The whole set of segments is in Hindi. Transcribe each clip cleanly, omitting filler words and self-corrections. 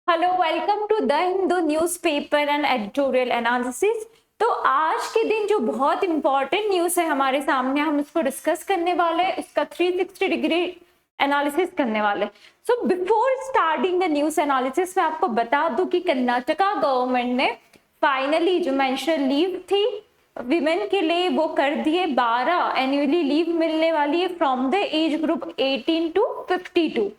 Hello, welcome to the Hindu newspaper and editorial analysis. तो आज के दिन जो बहुत इंपॉर्टेंट न्यूज़ है हमारे सामने, हम उसको डिस्कस करने वाले हैं, इसका 360 डिग्री एनालिसिस करने वाले। So before starting the news analysis मैं आपको बता दूं कि कर्नाटका गवर्नमेंट ने फाइनली जो मेंस्ट्रुअल लीव थी विमेन के लिए वो कर दिए। 12 एनुअली लीव मिलने वाली है from the age group 18 to 52।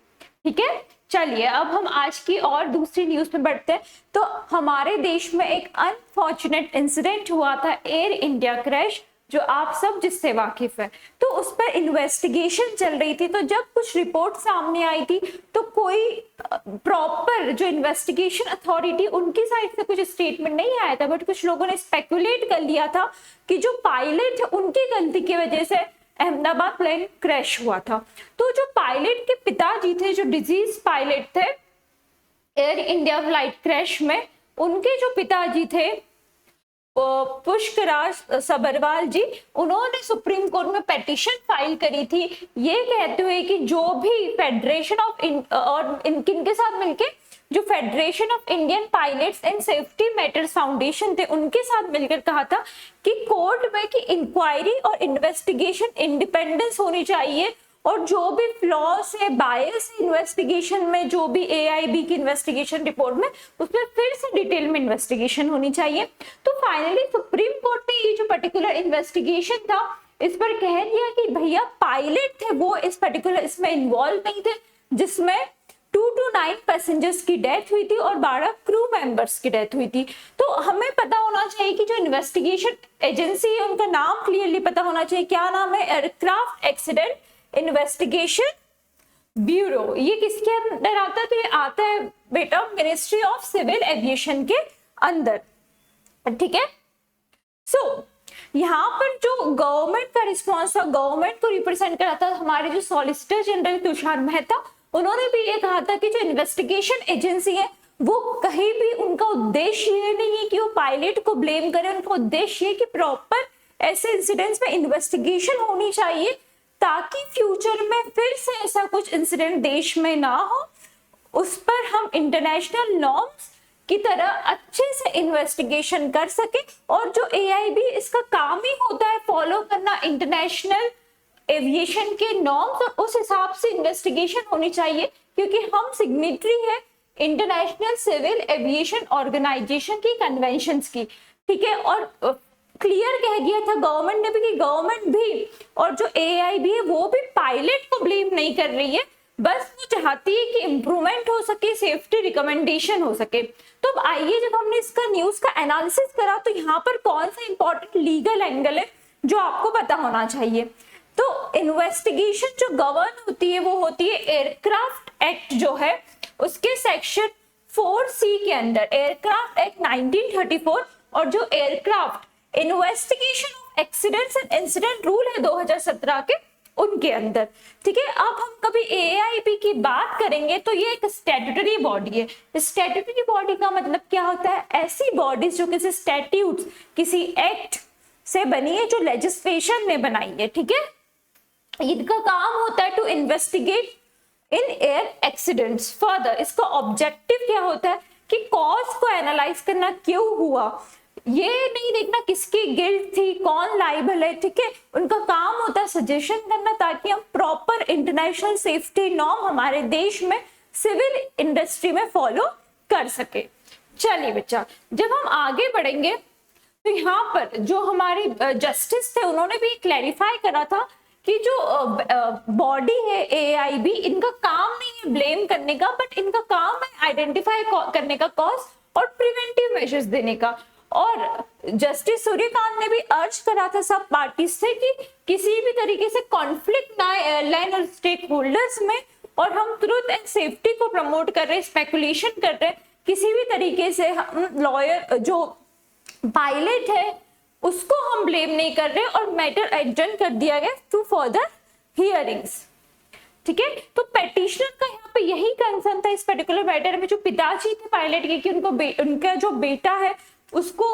ठीक है, चलिए अब हम आज की और दूसरी न्यूज में बढ़ते हैं। तो हमारे देश में एक अनफॉर्चुनेट इंसिडेंट हुआ था, एयर इंडिया क्रैश, जो आप सब जिससे वाकिफ है। तो उस पर इन्वेस्टिगेशन चल रही थी। तो जब कुछ रिपोर्ट सामने आई थी तो कोई प्रॉपर जो इन्वेस्टिगेशन अथॉरिटी उनकी साइड से कुछ स्टेटमेंट नहीं आया था, बट कुछ लोगों ने स्पेकुलेट कर लिया था कि जो पायलट है उनकी गलती की वजह से अहमदाबाद प्लेन क्रैश हुआ था। तो जो पायलट के पिताजी थे, जो डिजीज पायलट थे एयर इंडिया फ्लाइट क्रैश में, उनके जो पिताजी थे पुष्कराज सबरवाल जी, उन्होंने सुप्रीम कोर्ट में पेटिशन फाइल करी थी, ये कहते हुए कि जो भी फेडरेशन ऑफ और इनके साथ मिलके जो federation of Indian pilots and safety matters foundation थे, उनके साथ मिलकर कहा था कि कोर्ट में की इंक्वायरी और इन्वेस्टिगेशन इंडिपेंडेंस होनी चाहिए, और जो भी फ्लॉस है, बायस इन्वेस्टिगेशन में, जो भी एआईबी की इन्वेस्टिगेशन रिपोर्ट में, उसमें फिर से डिटेल में इन्वेस्टिगेशन होनी चाहिए। तो फाइनली सुप्रीम कोर्ट ने ये जो पर्टिकुलर इन्वेस्टिगेशन था इस पर कह दिया कि भैया पायलट थे वो इस पर्टिकुलर इसमें इन्वॉल्व नहीं थे, जिसमें 2 to 9 पैसेंजर्स की डेथ हुई थी और 12 क्रू मेंबर्स की डेथ हुई थी। तो हमें पता होना चाहिए कि जो इन्वेस्टिगेशन एजेंसी है उनका नाम क्लियरली पता होना चाहिए। क्या नाम है? Aircraft accident investigation bureau. ये किसके अंदर आता है? तो ये आता है बेटा मिनिस्ट्री ऑफ सिविल एविएशन के अंदर। ठीक है, सो यहाँ पर जो गवर्नमेंट का रिस्पॉन्स था, गवर्नमेंट को रिप्रेजेंट करा था हमारे जो सॉलिसिटर जनरल तुषार मेहता, उन्होंने भी ये कहा था कि जो इन्वेस्टिगेशन एजेंसी है वो कहीं भी उनका उद्देश्य ये नहीं है कि वो पायलट को ब्लेम करे, उनका उद्देश्य ये कि प्रॉपर ऐसे इंसिडेंट्स में इन्वेस्टिगेशन होनी चाहिए ताकि फ्यूचर में फिर से ऐसा कुछ इंसिडेंट देश में ना हो, उस पर हम इंटरनेशनल नॉर्म्स की तरह अच्छे से इन्वेस्टिगेशन कर सके। और जो एआईबी इसका काम ही होता है फॉलो करना इंटरनेशनल एविएशन के नॉर्म्स, और उस हिसाब से इन्वेस्टिगेशन होनी चाहिए, क्योंकि हम सिग्नेटरी है इंटरनेशनल सिविल एविएशन ऑर्गेनाइजेशन की कन्वेंशंस की। ठीक है, और क्लियर कह दिया था गवर्नमेंट ने भी कि गवर्नमेंट भी और जो एआईबी है वो भी पायलट को ब्लेम नहीं कर रही है, बस वो चाहती है कि इंप्रूवमेंट हो सके, सेफ्टी रिकमेंडेशन हो सके। तो अब आइए, जब हमने इसका न्यूज का एनालिसिस करा तो यहाँ पर कौन सा इंपॉर्टेंट लीगल एंगल है जो आपको पता होना चाहिए। तो इन्वेस्टिगेशन जो गवर्न होती है वो होती है एयरक्राफ्ट एक्ट जो है उसके सेक्शन 4C के अंदर, एयरक्राफ्ट एक्ट 1934, और जो aircraft investigation of accidents and incident rule है 2017 के, उनके अंदर। ठीक है, अब हम कभी एआईबी की बात करेंगे तो ये एक स्टैट्यूटरी बॉडी है। स्टैट्यूटरी बॉडी का मतलब क्या होता है? ऐसी बॉडीज जो किसी स्टैट्यूट, किसी एक्ट से बनी है, जो लेजिस्लेशन ने बनाई है। ठीक है, इनका काम होता है to investigate in air accidents. Further इसका ऑब्जेक्टिव क्या होता है कि कॉज को एनालाइज करना, क्यों हुआ, ये नहीं देखना किसकी गिल्ट थी, कौन लाइबल है। ठीक है, उनका काम होता है सजेशन करना ताकि हम प्रॉपर इंटरनेशनल सेफ्टी नॉर्म हमारे देश में सिविल इंडस्ट्री में फॉलो कर सके। चलिए बच्चा, जब हम आगे बढ़ेंगे तो यहाँ पर जो हमारे जस्टिस थे उन्होंने भी क्लैरिफाई करा था कि जो बॉडी है एआईबी, इनका काम नहीं है ब्लेम करने का, बट इनका काम है आइडेंटिफाई करने का कॉज और प्रिवेंटिव मेजर्स देने का। और जस्टिस सूर्यकांत ने भी अर्ज करा था सब पार्टीज से कि किसी भी तरीके से कॉन्फ्लिक्ट ना एयरलाइन और स्टेक होल्डर्स में, और हम ट्रुथ एंड सेफ्टी को प्रमोट कर रहे हैं, स्पेकुलेशन कर रहे हैं, किसी भी तरीके से हम लॉयर जो पायलट है उसको हम ब्लेम नहीं कर रहे, और मैटर एडजर्न कर दिया गया टू फर्दर हियरिंग्स। ठीक है, तो पेटिशनर का यहाँ पे यही कंसर्न था इस पर्टिकुलर मैटर में, जो पिताजी थे पायलट के, कि उनका जो बेटा है उसको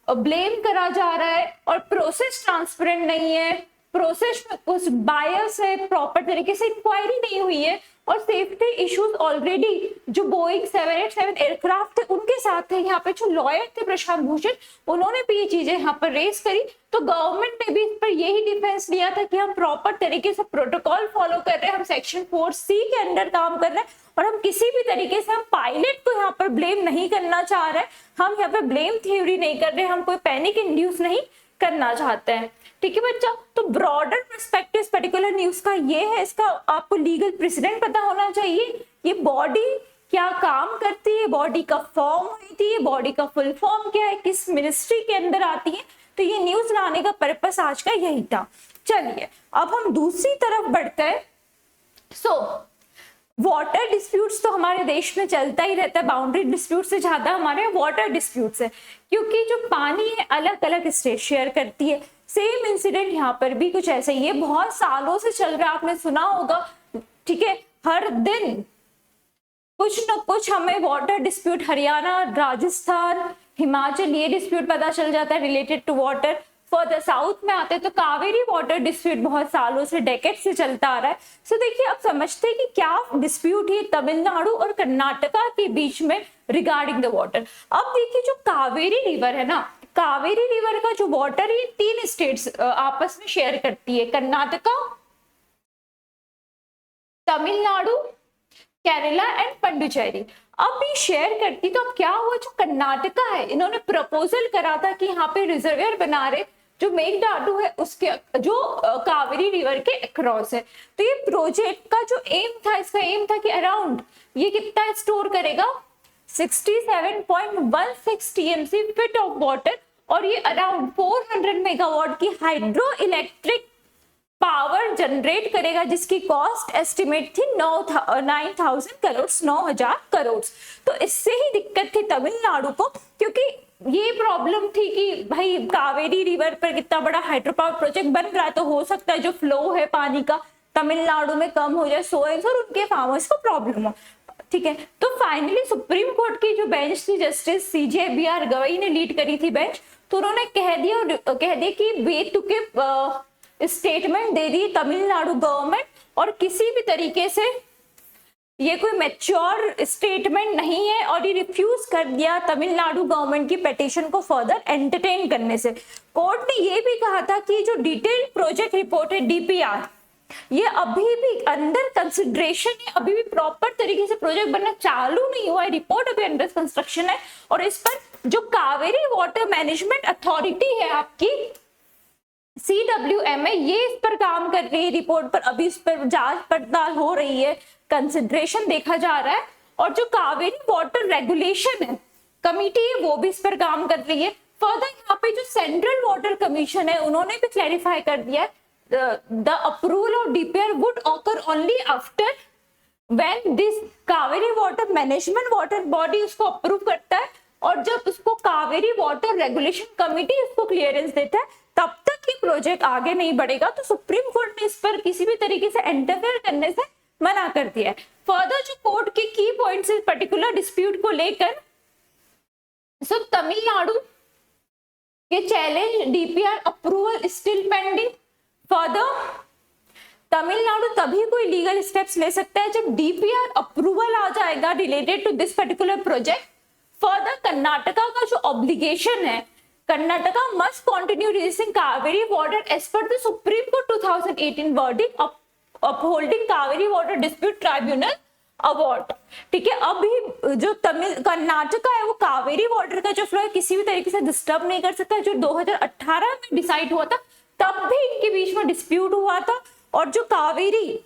ब्लेम करा जा रहा है और प्रोसेस ट्रांसपेरेंट नहीं है, प्रोसेस में कुछ बायस है, प्रॉपर तरीके से इंक्वायरी नहीं हुई है, और सेफ्टी इश्यूज ऑलरेडी जो बोइंग 787 एयरक्राफ्ट थे उनके साथ थे। यहाँ पे जो लॉयर थे प्रशांत भूषण, उन्होंने भी ये चीजें यहाँ पर रेस करी, तो गवर्नमेंट ने भी इस पर यही डिफेंस लिया था कि हम प्रॉपर तरीके से प्रोटोकॉल फॉलो कर रहे हैं, हम सेक्शन 4C के अंडर काम कर रहे हैं, और हम किसी भी तरीके से हम पायलट को यहाँ पर ब्लेम नहीं करना चाह रहे हैं, हम यहाँ पे ब्लेम थ्योरी नहीं कर रहे, हम कोई पैनिक इंड्यूस नहीं करना चाहते हैं। ठीक है बच्चा, तो ब्रॉडर पर्सपेक्टिव पर्टिकुलर न्यूज का ये है, इसका आपको लीगल प्रेसिडेंट पता होना चाहिए, ये बॉडी क्या काम करती है, बॉडी का फॉर्म हुई थी, ये बॉडी का फुल फॉर्म क्या है, किस मिनिस्ट्री के अंदर आती है, तो ये न्यूज लाने का पर्पस आज का यही था। चलिए अब हम दूसरी तरफ बढ़ते हैं। वाटर डिस्प्यूट्स तो हमारे देश में चलता ही रहता है, बाउंड्री डिस्प्यूट से ज्यादा हमारे वाटर डिस्प्यूट्स है, क्योंकि जो पानी है अलग अलग स्टेट शेयर करती है। सेम इंसिडेंट यहाँ पर भी कुछ ऐसा ही है, बहुत सालों से चल रहा है, आपने सुना होगा। ठीक है, हर दिन कुछ न कुछ हमें वाटर डिस्प्यूट, हरियाणा, राजस्थान, हिमाचल, ये डिस्प्यूट पता चल जाता है related to water. Further south में आते तो कावेरी वाटर डिस्प्यूट बहुत सालों से, डेकेड से चलता आ रहा है। सो देखिए अब समझते हैं कि क्या डिस्प्यूट है तमिलनाडु और कर्नाटका के बीच में रिगार्डिंग द वाटर। अब देखिए जो कावेरी रिवर है ना, कावेरी रिवर का जो वाटर है 3 स्टेट्स आपस में शेयर करती है, कर्नाटका, तमिलनाडु, केरला एंड पंडुचेरी। अब ये शेयर करती, तो अब क्या हुआ, जो कर्नाटका है इन्होंने प्रपोजल करा था कि यहाँ पे रिजर्वियर बना रहे जो मेघडाटू है उसके, जो कावेरी रिवर के अक्रॉस है। तो ये प्रोजेक्ट का जो एम था, इसका एम था कि अराउंड ये कितना स्टोर करेगा, 67.16 टीएमसी फिट ऑफ वाटर, और ये अराउंड 400 मेगावाट की हाइड्रो इलेक्ट्रिक पावर जनरेट करेगा, जिसकी कॉस्ट एस्टिमेट थी 9,000 करोड़, 9,000 करोड़। तो इससे ही दिक्कत थी तमिलनाडु को, क्योंकि ये प्रॉब्लम थी कि भाई कावेरी रिवर पर कितना बड़ा हाइड्रो पावर प्रोजेक्ट बन रहा है, तो हो सकता है जो फ्लो है पानी का तमिलनाडु में कम हो जाए, सोएस और उनके फार्मर्स को प्रॉब्लम हो। ठीक है, तो फाइनली सुप्रीम कोर्ट की जो बेंच थी, जस्टिस CJ BR गवई ने लीड करी थी बेंच, तो उन्होंने कह दिया कि बेतुके स्टेटमेंट दे दी तमिलनाडु गवर्नमेंट, और किसी भी तरीके से ये कोई मैच्योर स्टेटमेंट नहीं है, और ये रिफ्यूज कर दिया तमिलनाडु गवर्नमेंट की पिटीशन को फर्दर एंटरटेन करने से। कोर्ट ने ये भी कहा था कि जो डिटेल्ड प्रोजेक्ट रिपोर्ट है DPR, ये अभी भी अंडर कंसिडरेशन है, अभी भी प्रॉपर तरीके से प्रोजेक्ट बनना चालू नहीं हुआ है, रिपोर्ट अभी अंडर कंस्ट्रक्शन है, और इस पर जो कावेरी वाटर मैनेजमेंट अथॉरिटी है आपकी CWMA, ये इस पर काम कर रही है, रिपोर्ट पर अभी इस पर जांच पड़ताल हो रही है, कंसिडरेशन देखा जा रहा है, और जो कावेरी वाटर रेगुलेशन है कमिटी है वो भी इस पर काम कर रही है। फर्दर यहाँ पे जो सेंट्रल वाटर कमीशन है उन्होंने भी क्लैरिफाई कर दिया है, the approval of DPR would occur only after when this Kaveri water management water body उसको अप्रूव करता है, और जब उसको कावेरी वाटर रेगुलेशन कमिटी उसको क्लियरेंस देता है, तब तक ये प्रोजेक्ट आगे नहीं बढ़ेगा। तो सुप्रीम कोर्ट ने इस पर किसी भी तरीके से इंटरफेयर करने से मना कर दिया है। फर्दर जो कोर्ट के की पॉइंट्स इस पर्टिकुलर डिस्प्यूट को लेकर, सब तमिलनाडु के challenge DPR approval still pending. Further Tamil Nadu तभी कोई लीगल स्टेप्स ले सकता है जब DPR अप्रूवल आ जाएगा related to this particular project. Further Karnataka का जो ऑब्लिगेशन है, Karnataka must continue releasing Kaveri water as per the Supreme Court 2018 verdict upholding Kaveri water dispute tribunal award. ठीक है, अभी जो कर्नाटका है वो कावेरी वाटर का जो फ्लो है किसी भी तरीके से डिस्टर्ब नहीं कर सकता, जो 2018 में डिसाइड हुआ था तब भी इनके बीच में डिस्प्यूट हुआ था, और जो कावेरी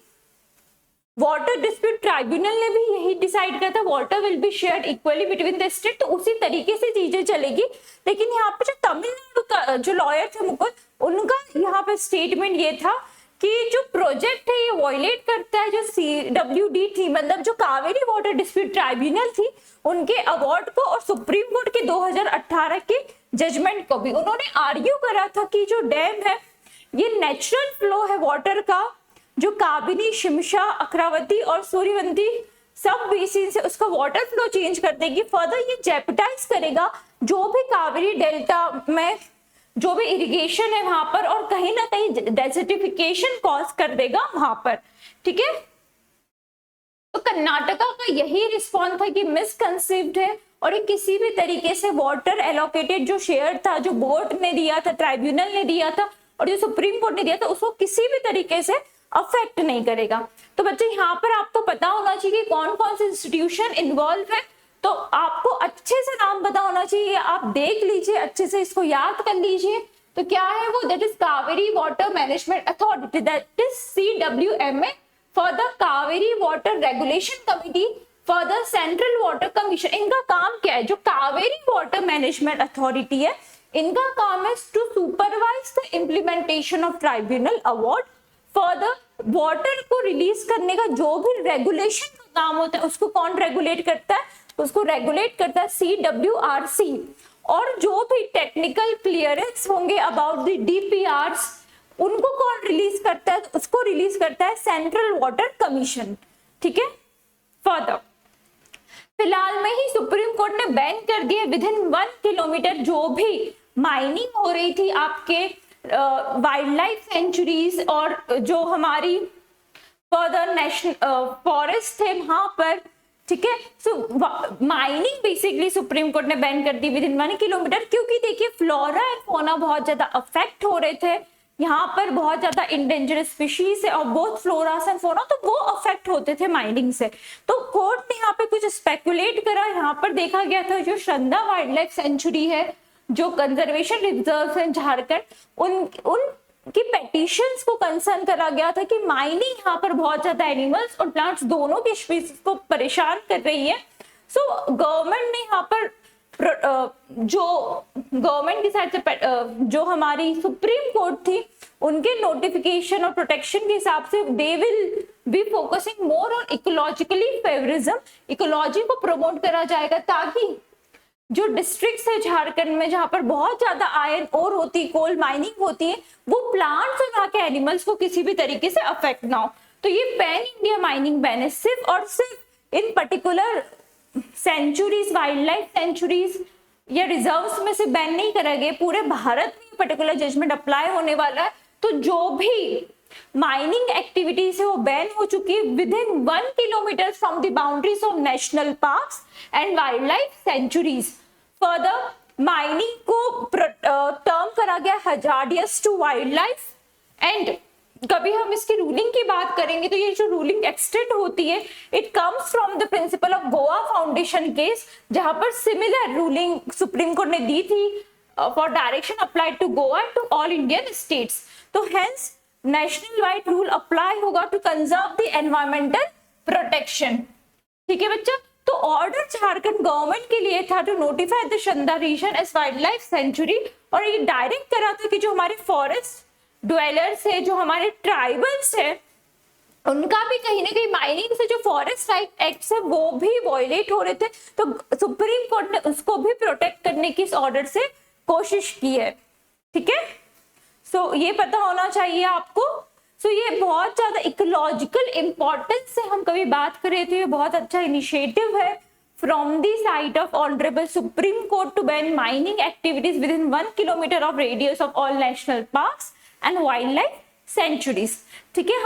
वाटर डिस्प्यूट ट्राइब्यूनल ने भी यही डिसाइड किया था, water will be shared equally between the state, तो उसी तरीके से चीजें चलेगी। लेकिन यहाँ पे जो तमिलनाडु का जो लॉयर थे मुकुल, उनका यहाँ पे स्टेटमेंट ये था कि जो प्रोजेक्ट है ये वॉयलेट करता है जो CWD थी, मतलब जो कावेरी वाटर डिस्प्यूट ट्राइब्यूनल थी उनके अवार्ड को, और सुप्रीम कोर्ट के 2018 के जजमेंट को भी। उन्होंने आर्ग्यू करा था कि जो डैम है ये नेचुरल फ्लो है वाटर का, जो काबिनी, शिमशा, अक्रावती और सूर्यवंती सब बेसिन से उसका वाटर फ्लो चेंज कर देगी। फर्दर ये जेपटाइज करेगा जो भी कावेरी डेल्टा में जो भी इरिगेशन है वहां पर, और कहीं ना कहीं डेजर्टिफिकेशन कॉज कर देगा वहां पर। ठीक है, तो कर्नाटका का यही रिस्पॉन्स था कि मिसकंसीव्ड है और ये किसी भी तरीके से वाटर एलोकेटेड जो शेयर था, जो बोर्ड ने दिया था, ट्राइब्यूनल ने दिया था और जो सुप्रीम कोर्ट ने दिया था, उसको किसी भी तरीके से अफेक्ट नहीं करेगा। तो बच्चे यहाँ पर आपको पता होना चाहिए कि कौन कौन से इंस्टीट्यूशन इन्वॉल्व है, तो आपको अच्छे से नाम पता होना चाहिए, आप देख लीजिए अच्छे से, इसको याद कर लीजिए। तो क्या है वो, that is Kaveri water management authority, that is CWMA for the Kaveri water regulation committee for the central water commission. इनका काम क्या है, जो कावेरी वाटर मैनेजमेंट अथॉरिटी है, इनका काम है to supervise the implementation of tribunal award for the water को रिलीज करने का जो भी रेगुलेशन का काम होता है, उसको कौन रेगुलेट करता है, उसको रेगुलेट करता है CWRC। और जो भी टेक्निकल क्लियरेंस होंगे अबाउट द DPRs, उनको कौन रिलीज करता है, उसको रिलीज करता है सेंट्रल वाटर कमीशन। ठीक है, फर्दर फिलहाल में ही सुप्रीम कोर्ट ने बैन कर दिया विदिन 1 किलोमीटर जो भी माइनिंग हो रही थी आपके वाइल्ड लाइफ सेंचुरीज और जो हमारी फर्दर नेशनल फॉरेस्ट थे वहां पर। ठीक है, सो माइनिंग बेसिकली सुप्रीम कोर्ट ने बैन कर दी विदिन 1 किलोमीटर, क्योंकि देखिए फ्लोरा एंड फोना बहुत ज्यादा अफेक्ट हो रहे थे, यहाँ पर बहुत ज्यादा इंडेंजर स्पीशीज है और बोथ फ्लोरास एंड फोना, तो वो अफेक्ट होते थे माइनिंग से। तो कोर्ट ने यहाँ पे कुछ स्पेकुलेट करा, यहाँ पर देखा गया था जो शंदा वाइल्ड लाइफ सेंचुरी है, जो कंजर्वेशन रिजर्व है झारखंड, उनकी पेटिशंस को कंसर्न करा गया था कि माइनिंग यहाँ पर बहुत ज्यादा एनिमल्स और प्लांट्स दोनों की स्पीशीज को परेशान कर रही है। सो गवर्नमेंट ने यहाँ पर जो गवर्नमेंट की साइड से जो हमारी सुप्रीम कोर्ट थी, उनके नोटिफिकेशन और प्रोटेक्शन के हिसाब से they will be focusing more on ecologically favouritism, ecology को प्रमोट करा जाएगा ताकि जो डिस्ट्रिक्ट्स है झारखंड में जहां पर बहुत ज्यादा आयरन ओर होती, कोल माइनिंग होती है, वो प्लांट्स और वहां के एनिमल्स को किसी भी तरीके से अफेक्ट ना हो। तो ये पैन इंडिया माइनिंग बैन है, सिर्फ और सिर्फ in particular sanctuaries, wild life sanctuaries या रिजर्व्स में से बैन नहीं करा गया, पूरे भारत में पर्टिकुलर जजमेंट अप्लाई होने वाला है। तो जो भी माइनिंग एक्टिविटीज है वो बैन हो चुकी है within 1 kilometre from the boundaries of national parks and wild life sanctuaries. Further mining को टर्म करा गया hazardous to wild life. And कभी हम इसकी रूलिंग की बात करेंगे तो ये जो रूलिंग एक्सटेंड होती है, it comes from the principle of Goa foundation case, जहां पर सिमिलर रूलिंग सुप्रीम कोर्ट ने दी थी for direction applied to Goa to all Indian states. तो hence national wide rule apply होगा to conserve the environmental protection. ठीक है बच्चा, तो ऑर्डर झारखंड गवर्नमेंट के लिए था to notify the Shanda region as wildlife sanctuary, और ये डायरेक्ट करा था कि जो हमारे फॉरेस्ट ड्वेलर्स है, जो हमारे ट्राइबल्स है, उनका भी कहीं ना कहीं माइनिंग से जो फॉरेस्ट राइट एक्ट है वो भी वायलेट हो रहे थे। तो सुप्रीम कोर्ट ने उसको भी प्रोटेक्ट करने की इस ऑर्डर से कोशिश की है। ठीक है, सो ये पता होना चाहिए आपको। सो ये बहुत ज्यादा इकोलॉजिकल इंपॉर्टेंस से हम कभी बात कर रहे थे, ये बहुत अच्छा इनिशिएटिव है from the side of honourable Supreme Court to ban mining activities within 1 kilometre of radius of all national parks and wild life sanctuaries. ठीक है,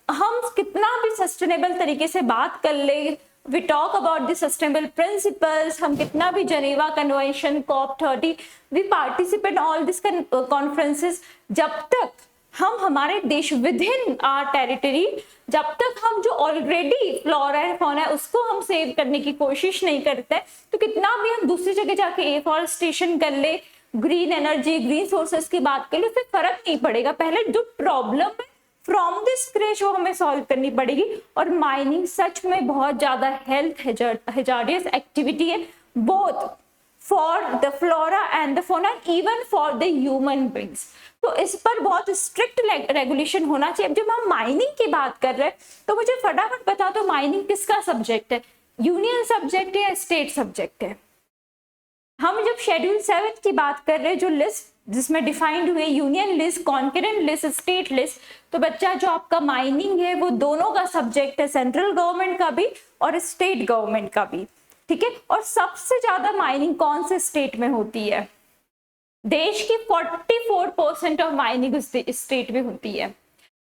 हम कितना भी सस्टेनेबल तरीके से बात कर ले, we talk about the sustainable principles, हम कितना भी Geneva convention, COP30, we participate all this conferences, जब तक हम हमारे देश विदिन आवर टेरिटरी, जब तक हम जो ऑलरेडी फ्लोरा एंड फौना है उसको हम सेव करने की कोशिश नहीं करते, तो कितना भी हम दूसरी जगह जाके एफॉरेस्टेशन कर ले, ग्रीन एनर्जी, ग्रीन सोर्सेस की बात कर ले, उससे फर्क नहीं पड़ेगा। पहले जो प्रॉब्लम है फ्रॉम दिस स्क्रैच वो हमें सॉल्व करनी पड़ेगी। और माइनिंग सच में बहुत ज्यादा हेल्थ हैजार्डियस एक्टिविटी है, both for the flora and the fauna, even for the human beings. तो इस पर बहुत स्ट्रिक्ट रेगुलेशन होना चाहिए। अब जब हम माइनिंग की बात कर रहे हैं तो मुझे फटाफट बता दो, माइनिंग किसका सब्जेक्ट है, यूनियन सब्जेक्ट है या स्टेट सब्जेक्ट है? हम जब शेड्यूल 7 की बात कर रहे हैं, जो लिस्ट जिसमें डिफाइंड हुए union list, concurrent list, state list, तो बच्चा जो आपका माइनिंग है वो दोनों का सब्जेक्ट है, सेंट्रल गवर्नमेंट का भी और स्टेट गवर्नमेंट का भी। ठीक है, और सबसे ज्यादा माइनिंग कौन से स्टेट में होती है? देश की 44% ऑफ माइनिंग उस स्टेट में होती है।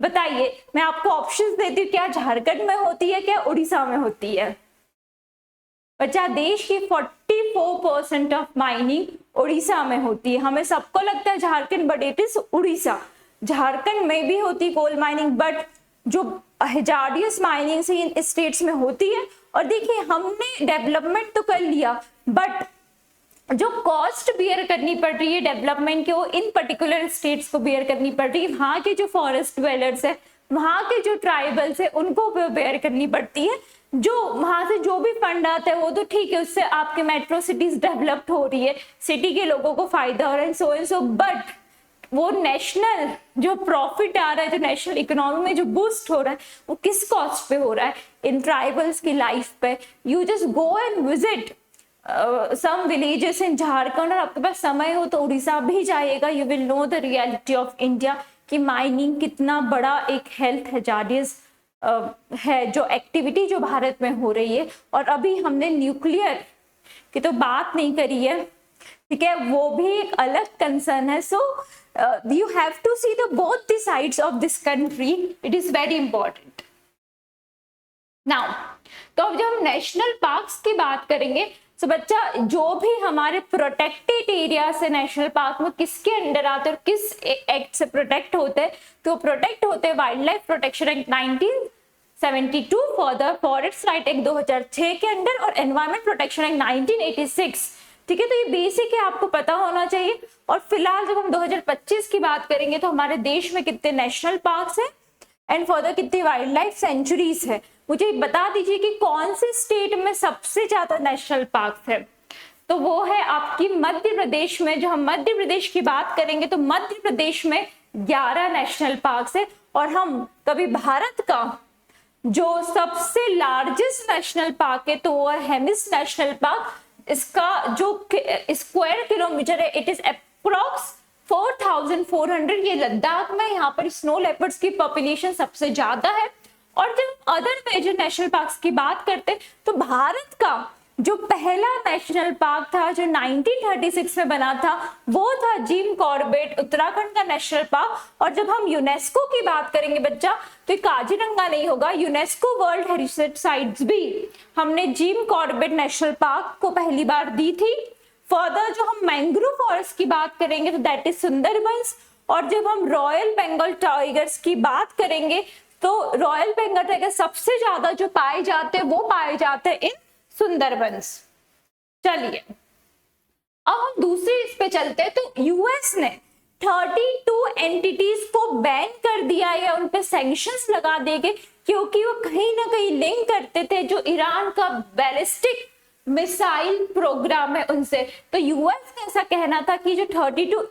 बताइए, मैं आपको ऑप्शंस देती हूँ, क्या झारखंड में होती है, क्या उड़ीसा में होती है? बच्चा, देश की 44% ऑफ माइनिंग उड़ीसा में होती है। हमें सबको लगता है Jharkhand, but it is Orissa. Jharkhand में भी होती कोल माइनिंग, बट जो हजार्डियस माइनिंग से इन स्टेट्स में होती है। और देखिए, हमने डेवलपमेंट तो कर लिया, बट जो कॉस्ट बियर करनी पड़ रही है डेवलपमेंट की, वो इन पर्टिकुलर स्टेट्स को बियर करनी पड़ रही है। वहां के जो फॉरेस्ट ड्वेलर्स है, वहां के जो ट्राइबल्स है, उनको बियर करनी पड़ती है। जो वहां से जो भी फंड आता है वो तो ठीक है, उससे आपके मेट्रो सिटीज डेवलप्ड हो रही है, सिटी के लोगों को फायदा हो रहा है, सो एंड सो, बट वो नेशनल जो प्रॉफिट आ रहा है, जो नेशनल इकोनॉमी में जो बूस्ट हो रहा है, वो किस कॉस्ट पे हो रहा है? इन ट्राइबल्स की लाइफ पे। You just go and visit some villages in Jharkhand, और आपके पास समय हो तो उड़ीसा भी जाइएगा। You will know the reality of India कि माइनिंग कितना बड़ा एक हेल्थ हजार्डियस है, जो एक्टिविटी जो भारत में हो रही है। और अभी हमने न्यूक्लियर की तो बात नहीं करी है, ठीक है, वो भी एक अलग कंसर्न है। So you have to see the both the sides of this country, it is very important. Now, तो अब जब हम नेशनल पार्क्स की बात करेंगे, तो बच्चा, जो भी हमारे प्रोटेक्टेड एरिया से नेशनल पार्क में किसके अंडर आते हैं और किस एक्ट से प्रोटेक्ट होते हैं, तो प्रोटेक्ट होते हैं wild life protection act 1972, for the forest right act 2006 के अंडर, और एनवायरमेंट प्रोटेक्शन एक्ट 1986। ठीक है, तो ये बेसिक है, आपको पता होना चाहिए। और फिलहाल जब हम 2025 की बात करेंगे, तो हमारे देश में कितने नेशनल पार्क्स हैं एंड फर्दर कितनी वाइल्ड लाइफ सेंचुरीज है। मुझे बता दीजिए कि कौन से स्टेट में सबसे ज्यादा नेशनल पार्क है? तो वो है आपकी मध्य प्रदेश में। जो हम मध्य प्रदेश की बात करेंगे, तो मध्य प्रदेश में 11 नेशनल पार्क है। और हम कभी भारत का जो सबसे लार्जेस्ट नेशनल पार्क है, तो वो है हेमिस नेशनल पार्क। इसका जो स्क्वायर किलोमीटर है, इट इज अप्रॉक्स 4400। ये लद्दाख में, यहाँ पर स्नो लेपर्ड्स की पॉपुलेशन सबसे ज्यादा है। और जब अदर मेजर नेशनल पार्क्स की बात करते हैं, तो भारत का जो पहला नेशनल पार्क था, जो 1936 में बना था, वो था जिम कॉर्बेट, उत्तराखंड का नेशनल पार्क। और जब हम यूनेस्को की बात करेंगे बच्चा, तो काजीरंगा नहीं होगा, यूनेस्को वर्ल्ड हेरिटेज साइट्स भी हमने जिम कॉर्बेट नेशनल पार्क को पहली बार दी थी। फर्दर जो हम मैंग्रोव फॉरेस्ट की बात करेंगे, तो दैट इज सुंदरबंस। और जब हम रॉयल बंगाल टाइगर्स की बात करेंगे, तो रॉयल बंगाल टाइगर सबसे ज्यादा जो पाए जाते हैं, वो पाए जाते हैं इन सुंदरबंस। चलिए, अब हम दूसरी इस पे चलते हैं। तो यूएस ने 32 एंटिटीज को बैन कर दिया या उन पे सैंक्शंस लगा दिए गए, क्योंकि वो कहीं ना कहीं लिंक करते थे जो ईरान का बैलिस्टिक मिसाइल प्रोग्राम है उनसे। तो यूएस का ऐसा कहना था कि जो 32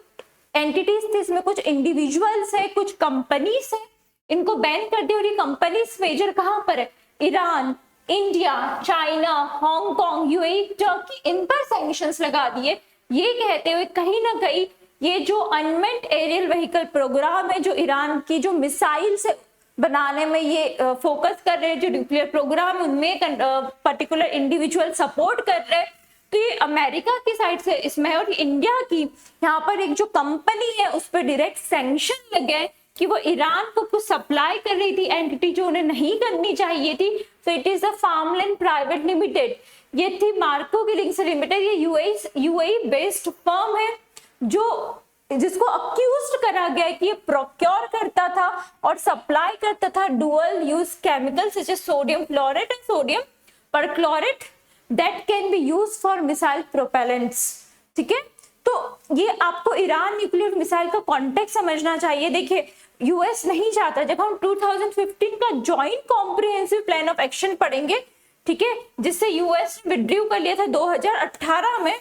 एंटिटीज थे, इसमें कुछ इंडिविजुअल्स है, कुछ कंपनीज है, इनको बैन कर दिया। और ये कंपनीज मेजर कहां पर है? Iran, India, China, Hong Kong, UAE, Turkey, इन पर सैंक्शंस लगा दिए। ये कहते हुए कहीं ना कहीं ये जो अनमेंट एरियल व्हीकल प्रोग्राम है, जो ईरान की जो मिसाइल से बनाने में ये फोकस कर रहे हैं, जो न्यूक्लियर प्रोग्राम उनमें पर्टिकुलर इंडिविजुअल सपोर्ट कर रहे हैं, तो ये अमेरिका की साइड से इसमें है। और इंडिया की यहाँ पर एक जो कंपनी है, उस पर डायरेक्ट सैंक्शन लगे कि वो ईरान को कुछ सप्लाई कर रही थी एंटिटी जो उन्हें नहीं करनी चाहिए थी। So it is the farmland private limited, ये थी मार्को की लिंक से लिमिटेड। ये यूएई बेस्ड फर्म है, जो जिसको अक्यूज करा गया है कि ये प्रोक्योर करता था और सप्लाई करता था dual use chemicals such as sodium chloride and sodium perchlorate that can be used for missile propellants. ठीक है, तो ये आपको ईरान न्यूक्लियर मिसाइल का कॉन्टेक्स्ट समझना चाहिए। देखिए, यूएस नहीं चाहता, जब हम 2015 का joint comprehensive plan of action पढ़ेंगे, ठीक है, जिससे यूएस विड्रू कर लिया था 2018 में,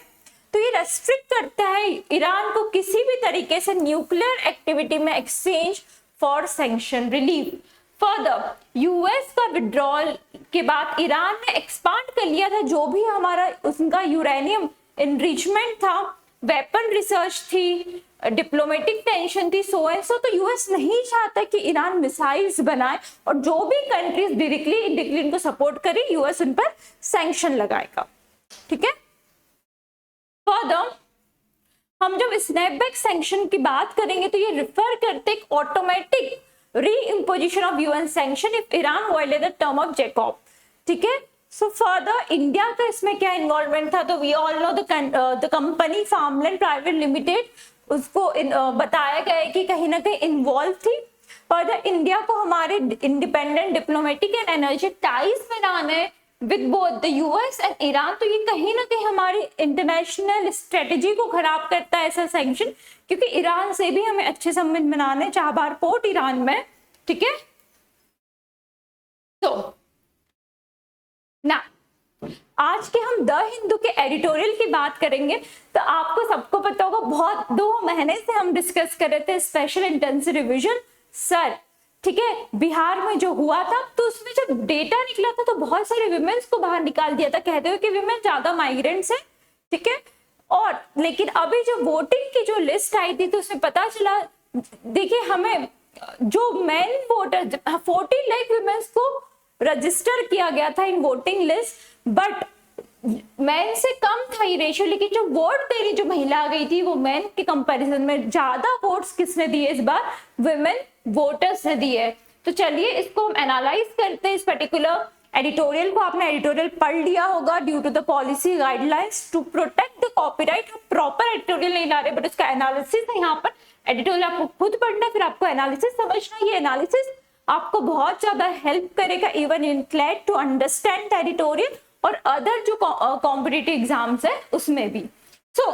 तो ये रेस्ट्रिक्ट करता है ईरान को किसी भी तरीके से न्यूक्लियर एक्टिविटी में exchange for sanction relief. Further US का विड्रॉल के बाद ईरान ने एक्सपांड कर लिया था जो भी हमारा उनका यूरेनियम एनरिचमेंट था, वेपन रिसर्च थी, डिप्लोमेटिक टेंशन थी, सो एंड सो। तो यूएस नहीं चाहता कि ईरान मिसाइल्स बनाए, और जो भी कंट्रीज डायरेक्टली इनडायरेक्टली इनको सपोर्ट करे, यूएस उन पर सैंक्शन लगाएगा। ठीक है, फर्दर हम जब स्नैपबैक सैंक्शन की बात करेंगे, तो ये रिफर करते एक ऑटोमेटिक री imposition of UN sanction if Iran violate the term of Jacob. ठीक है, सो फर्दर इंडिया का इसमें क्या इन्वॉल्वमेंट था, तो we all know the company Farmland private limited, उसको बताया गया है कि कहीं ना कहीं इन्वॉल्व थी। फर्दर इंडिया को हमारे independent diplomatic and energy ties बनाना है with both the US and Iran, तो ये कहीं ना कहीं हमारी इंटरनेशनल स्ट्रेटेजी को खराब करता है ऐसा सैंक्शन, क्योंकि ईरान से भी हमें अच्छे संबंध बनाने हैं, चाबहार पोर्ट ईरान में। ठीक है, तो ना आज के हम द हिंदू के एडिटोरियल की बात करेंगे। तो आपको सबको पता होगा, बहुत 2 महीने से हम डिस्कस कर रहे थे स्पेशल इंटेंसिव रिवीजन सर। ठीक है, बिहार में जो हुआ था, तो उसमें जब डेटा निकला था तो बहुत सारे विमेन्स को बाहर निकाल दिया था, कहते हुए कि विमेन ज्यादा माइग्रेंट्स है। ठीक है, और लेकिन अभी जो वोटिंग की जो लिस्ट आई थी तो उसमें पता चला, देखिए हमें जो मेन वोटर 40 लाख विमेन्स को रजिस्टर किया गया था in voting list, but man से कम था ये रेशियो, लेकिन जो वोट देने जो महिला आ गई थी वो मैन के कंपैरिजन में ज्यादा वोट्स किसने दिए इस बार, विमेन वोटर्स ने दिए। तो चलिए इसको हम एनालाइज करते हैं, इस पर्टिकुलर एडिटोरियल को। आपने एडिटोरियल पढ़ लिया होगा, due to the policy guidelines to protect the copyright. हम प्रॉपर एडिटोरियल नहीं ला रहे, बट उसका एनालिसिस है यहाँ पर। एडिटोरियल आपको खुद पढ़ना, फिर आपको एनालिसिस समझना। ये एनालिसिस आपको बहुत ज्यादा हेल्प करेगा even in CLAT to understand the editorial और अदर जो कॉम्पिटिटिव एग्जाम्स है उसमें भी। सो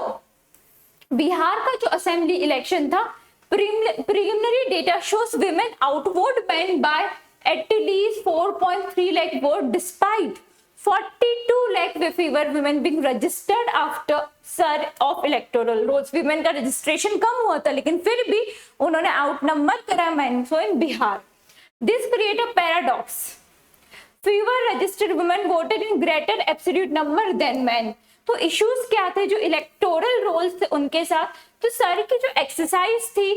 बिहार का जो असेंबली इलेक्शन था, preliminary data shows women outvote men by at least 4.3 lakh vote despite 42 lakh fewer women being registered after surge of electoral rolls। women का registration कम हुआ था, लेकिन फिर भी उन्होंने outnumber करा men so in Bihar। This create a paradox, fewer registered women voted in greater absolute number than men। तो इश्यूज क्या थे जो इलेक्टोरल रोल्स थे उनके साथ, तो सारी की जो एक्सरसाइज थी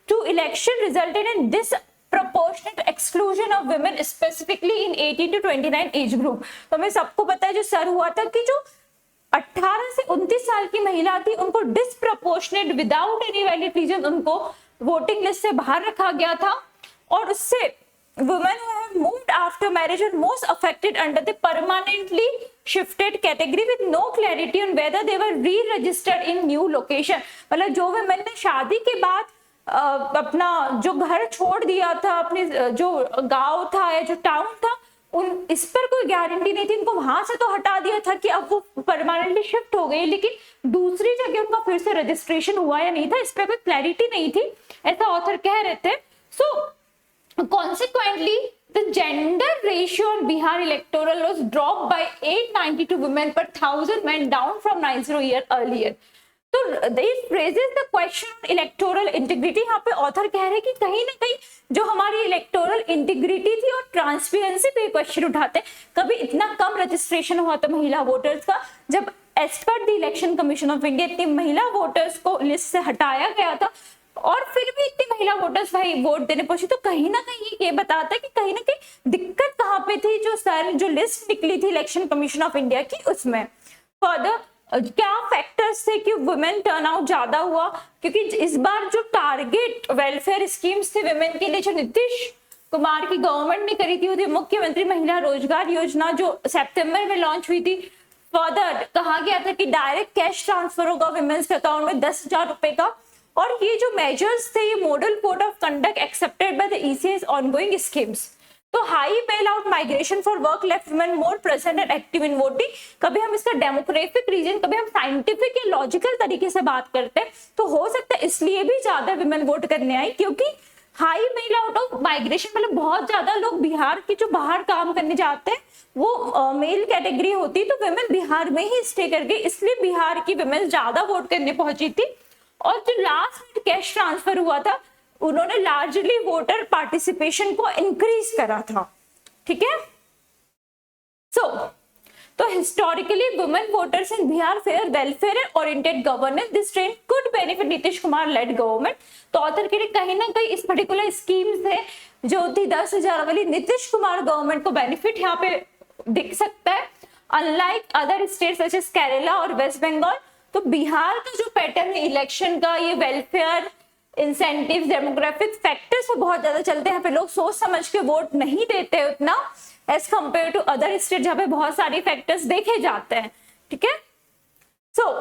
to election resulted in disproportionate exclusion of women specifically in 18 to 29 age group. तो हमें सबको पता है जो सर हुआ था कि जो 18 से 29 साल की महिला थी उनको disproportionate without any valid reason उनको वोटिंग लिस्ट से बाहर रखा गया था, और उससे women who have moved after marriage are most affected under the permanently shifted category with no clarity on whether they were re-registered in new location। मतलब जो women ने शादी के बाद अपना जो घर छोड़ दिया था, अपने जो गांव था या जो टाउन था, उन इस पर कोई गारंटी नहीं थी। उनको वहां से तो हटा दिया था कि अब वो परमानेंटली शिफ्ट हो गई, लेकिन दूसरी जगह उनका फिर से रजिस्ट्रेशन हुआ या नहीं था, इस पर कोई क्लैरिटी नहीं थी, ऐसा ऑथर कह रहे थे। सो consequently the gender ratio on Bihar electoral was dropped by 892 women per 1000 men, down from 90 year earlier। तो this raises the question on electoral integrity। यहाँ पे ऑथर कह रहे हैं कि कहीं ना कहीं जो हमारी इलेक्टोरल इंटीग्रिटी थी और ट्रांसपेरेंसी पे क्वेश्चन उठाते हैं। कभी इतना कम रजिस्ट्रेशन हुआ था महिला वोटर्स का, जब as per the Election Commission of India इतनी महिला वोटर्स को लिस्ट से हटाया गया था, और फिर भी इतनी महिला वोटर्स भाई वोट देने पहुंची। तो कहीं ना कहीं ये बताता है कि कहीं ना कहीं दिक्कत कहाँ पे थी, जो सर जो लिस्ट निकली थी इलेक्शन कमीशन ऑफ इंडिया की उसमें। फर्दर क्या फैक्टर्स थे कि वुमेन टर्नआउट ज्यादा हुआ, क्योंकि इस बार जो टारगेट वेलफेयर स्कीम्स थे वुमेन के लिए जो नीतीश कुमार की गवर्नमेंट ने करी थी, वो थी मुख्यमंत्री महिला रोजगार योजना जो सितंबर में लॉन्च हुई थी। फर्दर कहा गया था कि डायरेक्ट कैश ट्रांसफर होगा वुमेन्स के अकाउंट में 10,000 रुपए का, और ये जो मेजर्स थे ये model code of conduct accepted by the ECs ongoing schemes. तो high bail out migration for work left women more present and active in voting. कभी हम इसका डेमोग्राफिक रीजन, कभी हम साइंटिफिक या लॉजिकल तरीके से बात करते हैं, तो हो सकता है इसलिए भी ज्यादा वुमेन वोट करने आई, क्योंकि high bail out of migration मतलब बहुत ज्यादा लोग बिहार के जो बाहर काम करने जाते हैं वो मेल कैटेगरी होती, तो वुमेन बिहार में ही स्टे कर गई, इसलिए बिहार की वुमेन ज्यादा वोट करने पहुंची थी। और जो लास्ट कैश ट्रांसफर हुआ था उन्होंने लार्जली वोटर पार्टिसिपेशन को इंक्रीज करा था। ठीक है, तो historically women voters in Bihar fair welfare oriented governance, this trend could benefit Nitish Kumar lead government. तो ऑथर के लिए कहीं ना कहीं इस पर्टिकुलर स्कीम से जो थी 10,000 वाली नीतीश कुमार गवर्नमेंट को बेनिफिट यहाँ पे दिख सकता है, unlike other states such as Kerala और वेस्ट बंगाल। तो बिहार का जो पैटर्न है इलेक्शन का, ये वेलफेयर इंसेंटिव, डेमोग्राफिक फैक्टर्स पे बहुत ज्यादा चलते हैं, यहाँ पे लोग सोच समझ के वोट नहीं देते हैं उतना as compare to other state जहाँ पे बहुत सारे फैक्टर्स देखे जाते हैं, ठीक है। सो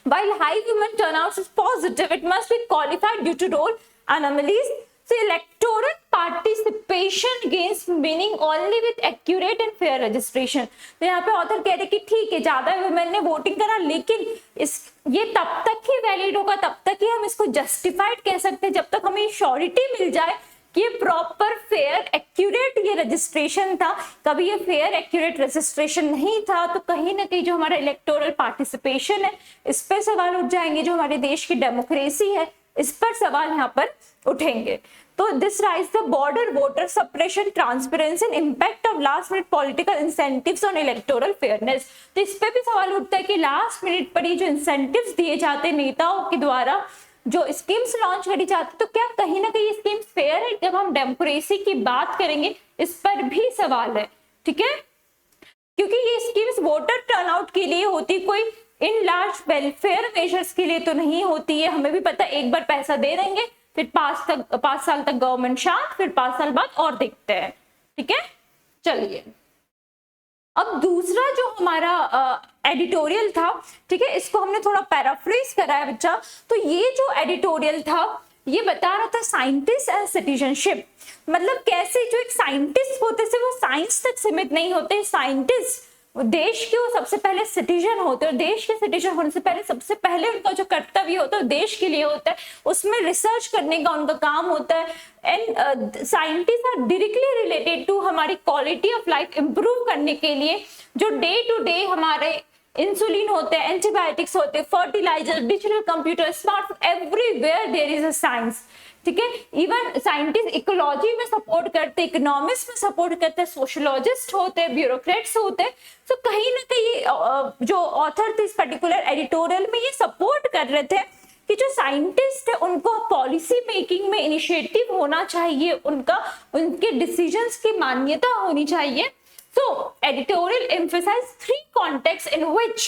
while high women turnout is positive, it must be qualified due to role anomalies. So electoral participation gains meaning only with accurate and fair registration. तो यहाँ पे ऑथर कह रहे कि ठीक है ज्यादा वुमेन ने वोटिंग करा, लेकिन ये तब तक ही वैलिड होगा, तब तक ही हम इसको जस्टिफाइड कह सकते हैं, जब तक हमें श्योरिटी मिल जाए कि ये प्रॉपर फेयर एक्यूरेट ये रजिस्ट्रेशन था। कभी ये फेयर एक्यूरेट रजिस्ट्रेशन नहीं था तो कहीं ना कहीं जो हमारा इलेक्टोरल पार्टिसिपेशन है इस पर सवाल उठ जाएंगे, जो हमारे देश की डेमोक्रेसी है इस पर सवाल यहाँ पर उठेंगे। तो this rise the border voter suppression, transparency and impact of last minute political incentives on electoral fairness. तो इस पे भी सवाल उठता है कि लास्ट मिनट पर ही जो इंसेंटिव्स दिए जाते हैं नेताओं के द्वारा, जो स्कीम्स लॉन्च करी जाती, तो क्या कहीं ना कहीं स्कीम्स फेयर है? जब हम डेमोक्रेसी की बात करेंगे इस पर भी सवाल है, ठीक है, क्योंकि ये स्कीम्स वोटर टर्नआउट के लिए होती, कोई इन लार्ज वेलफेयर मेजर्स के लिए तो नहीं होती है। हमें भी पता एक बार पैसा दे देंगे, फिर 5 साल तक गवर्नमेंट शांत, फिर 5 साल बाद और देखते हैं, ठीक है। चलिए अब दूसरा जो हमारा एडिटोरियल था, ठीक है, इसको हमने थोड़ा पैराफ्रेज करा है बच्चा। तो ये जो एडिटोरियल था ये बता रहा था साइंटिस्ट एंड सिटीजनशिप, मतलब कैसे जो एक साइंटिस्ट होते थे वो साइंस तक सीमित नहीं होते, साइंटिस्ट देश के वो सबसे पहले सिटीजन होते हैं, और देश के सिटीजन होने से पहले सबसे पहले उनका जो कर्तव्य होता है देश के लिए होता है, उसमें रिसर्च करने का उनका काम होता है। And scientist are directly related to हमारी क्वालिटी ऑफ लाइफ इंप्रूव करने के लिए, जो डे टू डे हमारे इंसुलिन होते हैं, एंटीबायोटिक्स होते हैं, fertiliser, digital computer, smartphone, everywhere there is a science, ठीक है। इवन साइंटिस्ट इकोलॉजी में सपोर्ट करते, इकोनॉमिक्स में सपोर्ट करते, सोशोलॉजिस्ट होते, ब्यूरोक्रेट्स होते। तो कहीं ना कहीं जो ऑथर थे इस पर्टिकुलर एडिटोरियल में ये सपोर्ट कर रहे थे कि जो साइंटिस्ट है उनको पॉलिसी मेकिंग में इनिशिएटिव होना चाहिए, उनके डिसीजंस की मान्यता होनी चाहिए। So editorial emphasized 3 contexts in which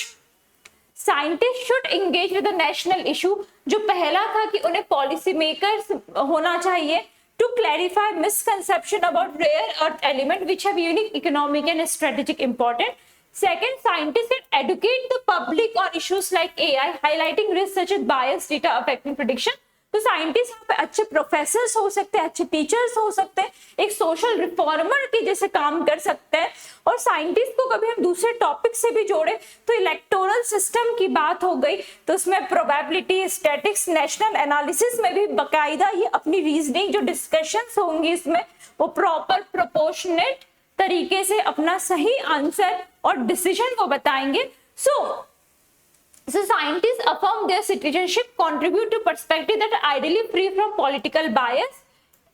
scientists should engage with the national issue। जो पहला था कि उन्हें पॉलिसी मेकर्स होना चाहिए to clarify misconception about rare earth element which have unique economic and strategic importance। Second, scientists can educate the public on issues like AI, highlighting risks such as bias data affecting prediction। तो साइंटिस्ट यहाँ पे अच्छे प्रोफेसर्स हो सकते हैं, अच्छे टीचर्स हो सकते हैं, एक सोशल रिफॉर्मर के जैसे काम कर सकते हैं। और साइंटिस्ट को कभी हम दूसरे टॉपिक से भी जोड़े तो इलेक्टोरल सिस्टम की बात हो गई, तो उसमें प्रोबेबिलिटी, स्टैटिक्स, नेशनल एनालिसिस में भी बकायदा ये अपनी रीजनिंग जो डिस्कशंस होंगी इसमें वो प्रॉपर प्रोपोर्शनेट तरीके से अपना सही आंसर और डिसीजन को बताएंगे। So scientists affirm their citizenship, contribute to perspective that are ideally free from political bias,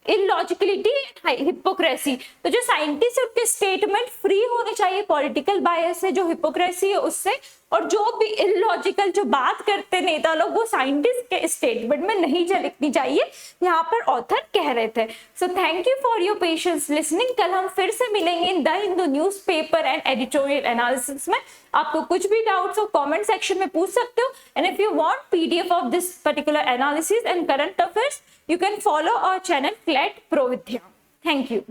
illogicality and hypocrisy। तो जो साइंटिस्ट है उनके स्टेटमेंट फ्री होने चाहिए पॉलिटिकल बायस से, जो हिपोक्रेसी है उससे, और जो भी इलॉजिकल जो बात करते नेता लोग वो साइंटिस्ट के स्टेटमेंट में नहीं झलकनी चाहिए, यहाँ पर ऑथर कह रहे थे। So thank you for your patience listening. कल हम फिर से मिलेंगे in the Hindu newspaper and editorial analysis में। आपको कुछ भी डाउट्स हो कमेंट सेक्शन में पूछ सकते हो, and if you want PDF of this particular analysis and current affairs you can follow our channel CLET Pro Vidya. Thank you.